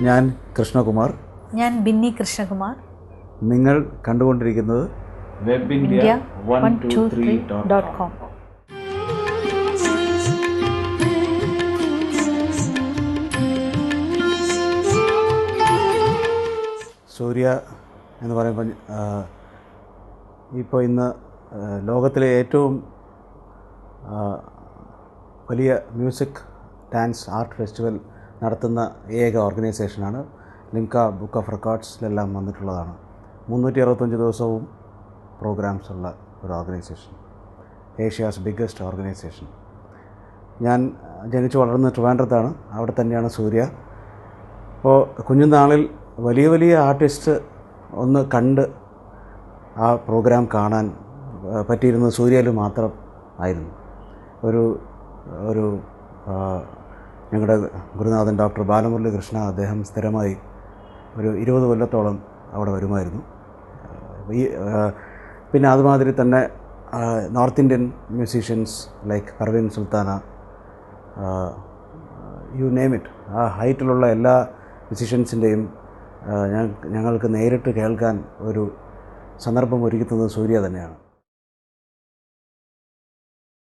ഞാൻ കൃഷ്ണകുമാർ. ഞാൻ ബിന്നി കൃഷ്ണകുമാർ. നിങ്ങൾ കണ്ടുകൊണ്ടിരിക്കുന്നത് webindia123.com. സൂര്യ എന്ന് പറയുമ്പോൾ ഇപ്പോൾ ഇന്ന് ലോകത്തിലെ ഏറ്റവും വലിയ മ്യൂസിക് ഡാൻസ് ആർട്ട് ഫെസ്റ്റിവൽ നടത്തുന്ന ഏക ഓർഗനൈസേഷനാണ്. ലിംക ബുക്ക് ഓഫ് റെക്കോർഡ്സിലെല്ലാം വന്നിട്ടുള്ളതാണ്. 365 ദിവസവും പ്രോഗ്രാംസ് ഉള്ള ഒരു ഓർഗനൈസേഷൻ, ഏഷ്യാസ് ബിഗ്ഗസ്റ്റ് ഓർഗനൈസേഷൻ. ഞാൻ ജനിച്ചു വളർന്ന ട്രിവാൻഡ്രത്താണ്. അവിടെ തന്നെയാണ് സൂര്യ. അപ്പോൾ കുഞ്ഞുനാളിൽ വലിയ വലിയ ആർട്ടിസ്റ്റ് ഒന്ന് കണ്ട് ആ പ്രോഗ്രാം കാണാൻ പറ്റിയിരുന്നത് സൂര്യയിൽ മാത്രം ആയിരുന്നു. ഒരു ഞങ്ങളുടെ ഗുരുനാഥൻ ഡോക്ടർ ബാലമുരളി കൃഷ്ണ, അദ്ദേഹം സ്ഥിരമായി ഒരു 20 കൊല്ലത്തോളം അവിടെ വരുമായിരുന്നു. പിന്നെ അതുമാതിരി തന്നെ north Indian musicians like Parveen Sultana, you name it, ആ ഹൈറ്റിലുള്ള എല്ലാ മ്യൂസീഷ്യൻസിൻ്റെയും ഞങ്ങൾക്ക് നേരിട്ട് കേൾക്കാൻ ഒരു സന്ദർഭം ഒരുക്കുന്നത് സൂര്യ തന്നെയാണ്.